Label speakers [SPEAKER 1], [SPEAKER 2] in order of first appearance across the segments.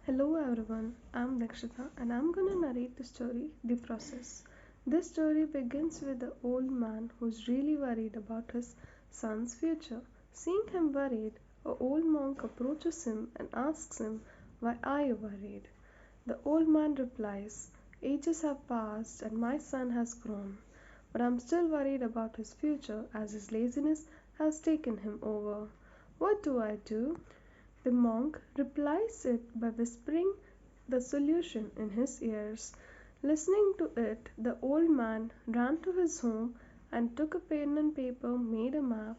[SPEAKER 1] Hello everyone, I'm Dikshita and I'm gonna narrate the story The Process. This story begins with the old man who's really worried about his son's future. Seeing him worried, a old monk approaches him and asks him, "Why are you worried?" The old man replies, "Ages have passed and my son has grown, but I'm still worried about his future as his laziness has taken him over. What do I do?" The monk replies it by whispering the solution in his ears. Listening to it, the old man ran to his home and took a pen and paper, made a map,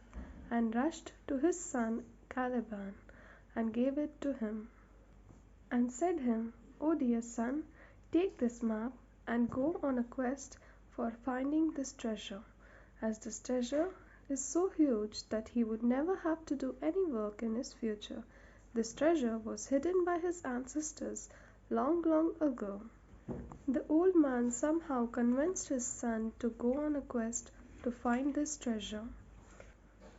[SPEAKER 1] and rushed to his son Caliban and gave it to him and said him, "Oh dear son, take this map and go on a quest for finding this treasure, as this treasure is so huge that he would never have to do any work in his future. This treasure was hidden by his ancestors long, long ago." The old man somehow convinced his son to go on a quest to find this treasure.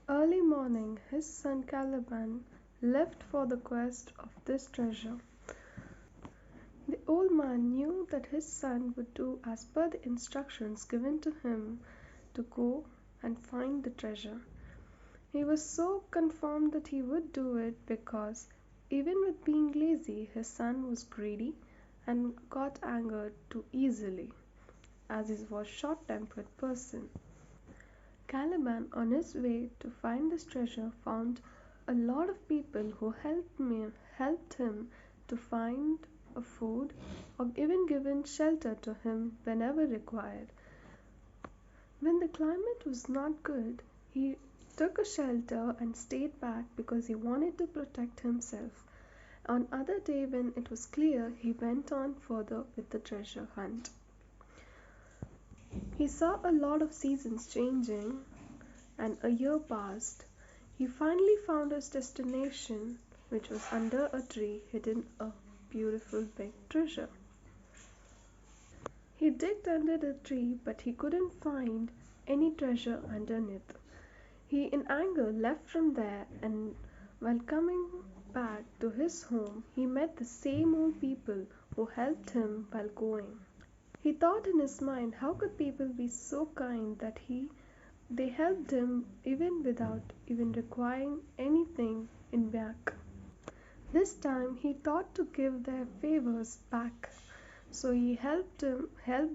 [SPEAKER 1] Early morning, his son Caliban left for the quest of this treasure. The old man knew that his son would do as per the instructions given to him to go and find the treasure. He was so confident that he would do it because, even with being lazy, his son was greedy and got angered too easily, as he was a short tempered person. Caliban, on his way to find this treasure, found a lot of people who helped him to find a food or even given shelter to him whenever required. When the climate was not good, he took a shelter and stayed back because he wanted to protect himself. On other day when it was clear, he went on further with the treasure hunt. He saw a lot of seasons changing and a year passed. He finally found his destination, which was under a tree hidden a beautiful big treasure. He digged under the tree but he couldn't find any treasure underneath. He in anger left from there, and while coming back to his home he met the same old people who helped him while going. He thought in his mind, how could people be so kind that they helped him even without even requiring anything in back. This time he thought to give their favors back. So he helped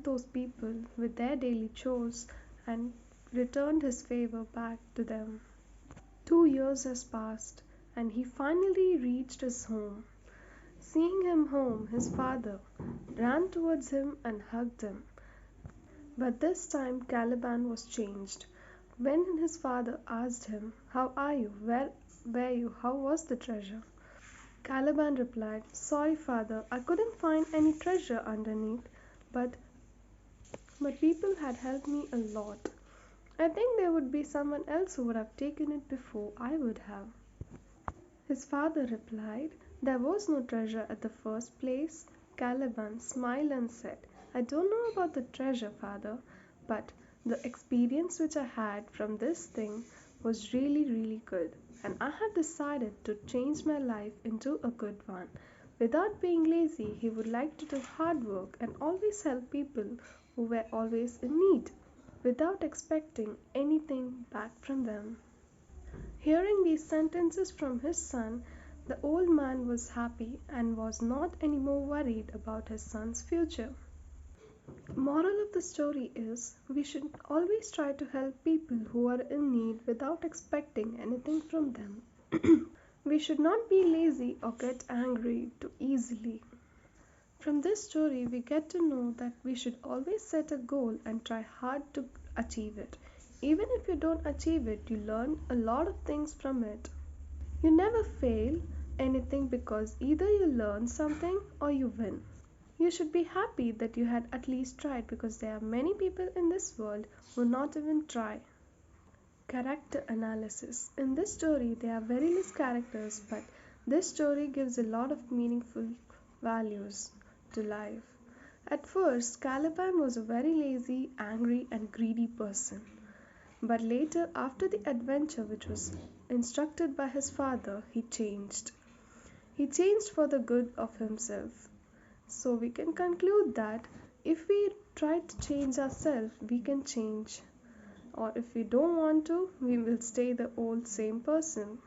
[SPEAKER 1] those people with their daily chores and returned his favor back to them. 2 years has passed and he finally reached his home. Seeing him home, his father ran towards him and hugged him. But this time Caliban was changed. When his father asked him, "How are you? Where were you? How was the treasure?" Caliban replied, "Sorry, father, I couldn't find any treasure underneath, but people had helped me a lot. I think there would be someone else who would have taken it before I would have." His father replied, "There was no treasure at the first place." Caliban smiled and said, "I don't know about the treasure, father, but the experience which I had from this thing was really, really good, and I have decided to change my life into a good one. Without being lazy, he would like to do hard work and always help people who were always in need, without expecting anything back from them." Hearing these sentences from his son, the old man was happy and was not any more worried about his son's future. Moral of the story is we should always try to help people who are in need without expecting anything from them. We should not be lazy or get angry too easily. From this story, we get to know that we should always set a goal and try hard to achieve it. Even if you don't achieve it, you learn a lot of things from it. You never fail anything because either you learn something or you win. You should be happy that you had at least tried because there are many people in this world who not even try. Character analysis. In this story, there are very less characters, but this story gives a lot of meaningful values to life. At first, Caliban was a very lazy, angry, and greedy person. But later, after the adventure which was instructed by his father, he changed. He changed for the good of himself. So we can conclude that if we try to change ourselves, we can change. Or if we don't want to, we will stay the old same person.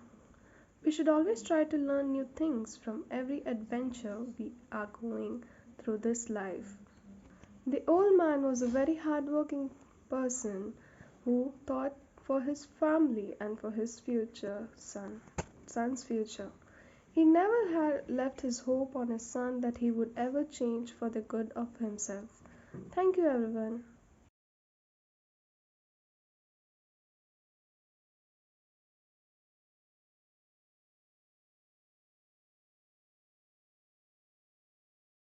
[SPEAKER 1] We should always try to learn new things from every adventure we are going through this life. The old man was a very hardworking person who thought for his family and for his son's future. He never had left his hope on his son that he would ever change for the good of himself. Thank you, everyone.